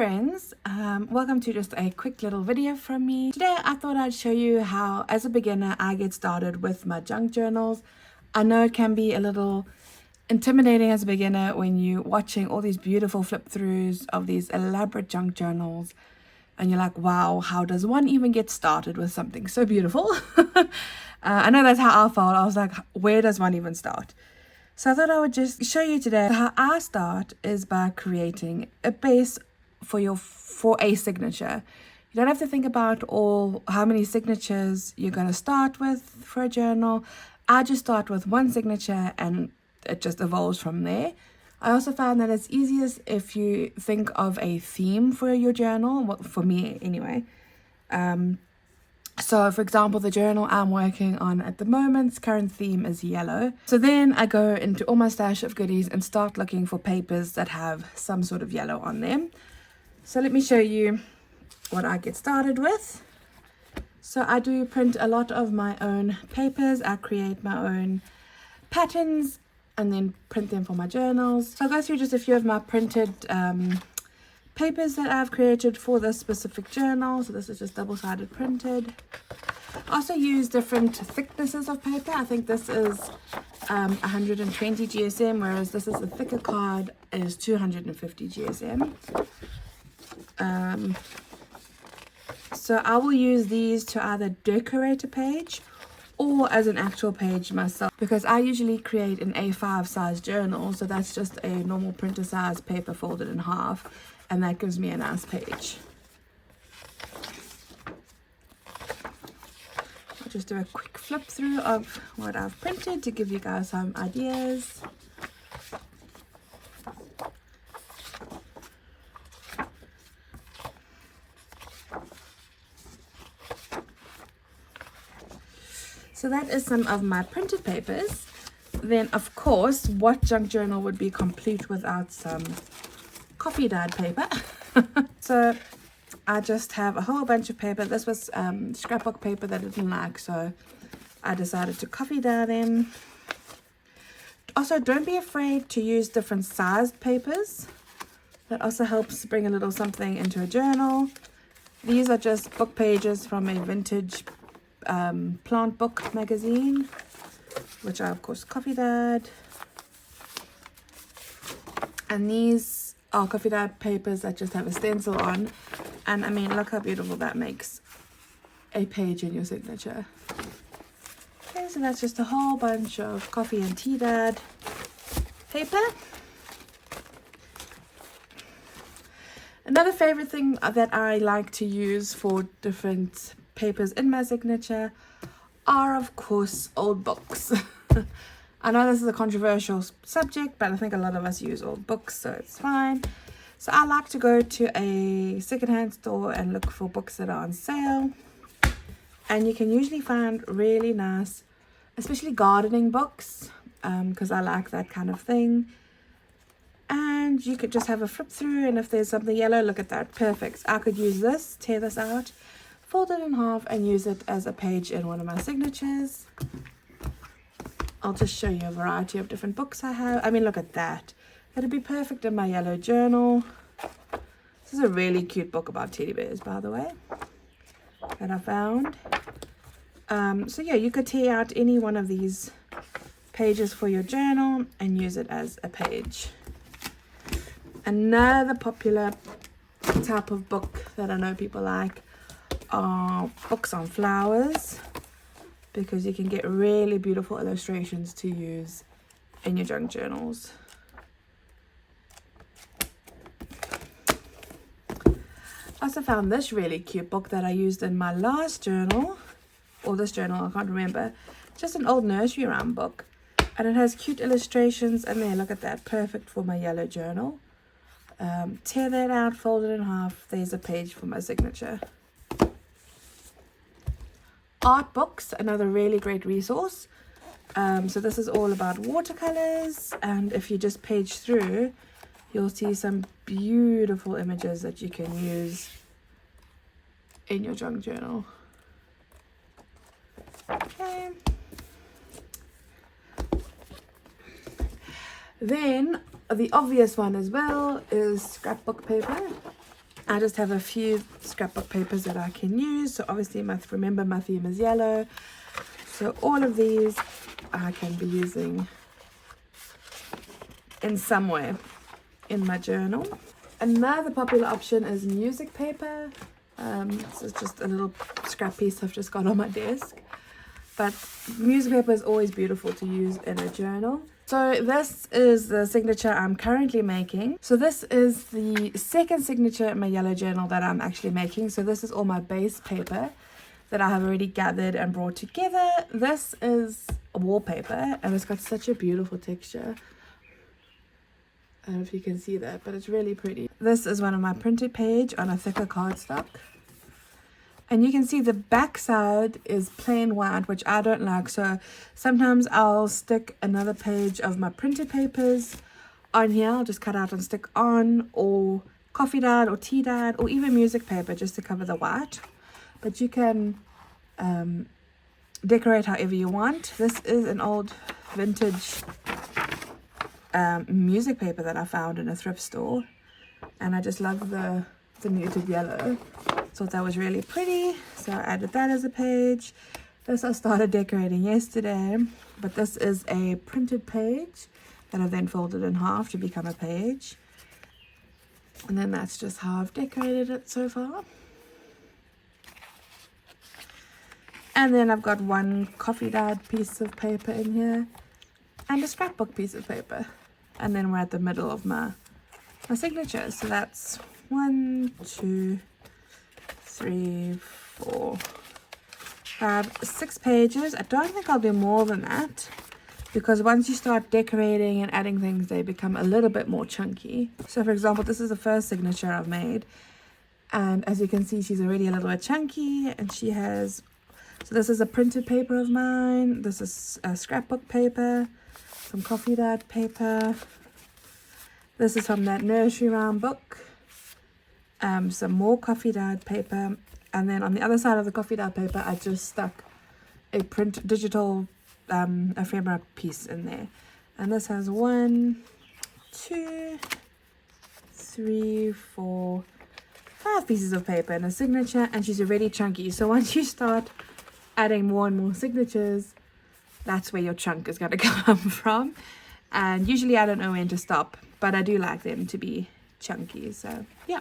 friends, welcome to just a quick little video from me. Today I thought I'd show you how as a beginner I get started with my junk journals. I know it can be a little intimidating as a beginner when you're watching all these beautiful flip throughs of these elaborate junk journals and you're like, wow, how does one even get started with something so beautiful? I know that's how I felt. I was like, where does one even start? So I thought I would just show you today how I start is by creating a base for a signature. You don't have to think about how many signatures you're going to start with for a journal. I just start with one signature and it just evolves from there. I also found that it's easiest if you think of a theme for your journal, well, for me anyway. So for example, the journal I'm working on at the moment's current theme is yellow. So then I go into all my stash of goodies and start looking for papers that have some sort of yellow on them. So let me show you what I get started with. So I do print a lot of my own papers. I create my own patterns and then print them for my journals. So I'll go through just a few of my printed papers that I've created for this specific journal. So this is just double-sided printed. I also use different thicknesses of paper. I think this is 120 GSM, whereas this is a thicker card, is 250 GSM. So I will use these to either decorate a page or as an actual page myself, because I usually create an A5 size journal, so that's just a normal printer size paper folded in half, and that gives me a nice page. I'll just do a quick flip through of what I've printed to give you guys some ideas. So that is some of my printed papers. Then of course, what junk journal would be complete without some coffee dyed paper? So I just have a whole bunch of paper. This was scrapbook paper that I didn't like, so I decided to coffee dye them. Also, don't be afraid to use different sized papers. That also helps bring a little something into a journal. These are just book pages from a vintage plant book magazine, which I of course coffee dyed. And these are coffee dyed papers that just have a stencil on, and I mean, look how beautiful that makes a page in your signature. Okay, so that's just a whole bunch of coffee and tea dyed paper. Another favorite thing that I like to use for different papers in my signature are of course old books. I know this is a controversial subject, but I think a lot of us use old books, so it's fine. So I like to go to a secondhand store and look for books that are on sale, and you can usually find really nice, especially gardening books, because I like that kind of thing. And you could just have a flip through, and if there's something yellow, look at that, perfect. I could use this, tear this out, fold it in half and use it as a page in one of my signatures. I'll just show you a variety of different books I have. I mean, look at that. That'd be perfect in my yellow journal. This is a really cute book about teddy bears, by the way, that I found. So yeah, you could tear out any one of these pages for your journal and use it as a page. Another popular type of book that I know people like are books on flowers, because you can get really beautiful illustrations to use in your junk journals. I also found this really cute book that I used in my last journal, or this journal, I can't remember. It's just an old nursery rhyme book, and it has cute illustrations, and there, look at that, perfect for my yellow journal. Tear that out, fold it in half, there's a page for my signature. Art books, another really great resource. So this is all about watercolors, and if you just page through, you'll see some beautiful images that you can use in your junk journal. Okay. Then the obvious one as well is scrapbook paper. I just have a few scrapbook papers that I can use. So obviously remember my theme is yellow. So all of these I can be using in some way in my journal. Another popular option is music paper. This is just a little scrap piece I've just got on my desk. But music paper is always beautiful to use in a journal. So this is the signature I'm currently making. So this is the second signature in my yellow journal that I'm actually making. So this is all my base paper that I have already gathered and brought together. This is a wallpaper and it's got such a beautiful texture. I don't know if you can see that, but it's really pretty. This is one of my printed page on a thicker cardstock. And you can see the back side is plain white, which I don't like. So sometimes I'll stick another page of my printed papers on here. I'll just cut out and stick on, or coffee dyed or tea dyed, or even music paper just to cover the white. But you can decorate however you want. This is an old vintage music paper that I found in a thrift store. And I just love the muted yellow. Thought that was really pretty, so I added that as a page. This I started decorating yesterday, but this is a printed page that I've then folded in half to become a page. And then that's just how I've decorated it so far. And then I've got one coffee dyed piece of paper in here and a scrapbook piece of paper. And then we're at the middle of my signature. So that's 1, 2, 3, 4, 5, 6 pages. I don't think I'll do more than that, because once you start decorating and adding things, they become a little bit more chunky. So for example, this is the first signature I've made, and as you can see, she's already a little bit chunky. And she has, so this is a printed paper of mine, this is a scrapbook paper, some coffee dyed paper, this is from that nursery rhyme book, some more coffee dyed paper, and then on the other side of the coffee dyed paper I just stuck a digital ephemera piece in there. And this has 1, 2, 3, 4, 5 pieces of paper and a signature, and she's already chunky. So once you start adding more and more signatures, that's where your chunk is going to come from. And usually I don't know when to stop, but I do like them to be chunky. So yeah,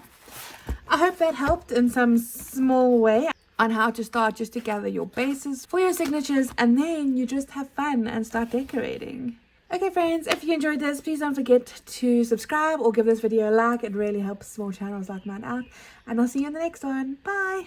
I hope that helped in some small way on how to start just to gather your bases for your signatures, and then you just have fun and start decorating. Okay friends, if you enjoyed this, please don't forget to subscribe or give this video a like. It really helps small channels like mine out, and I'll see you in the next one. Bye.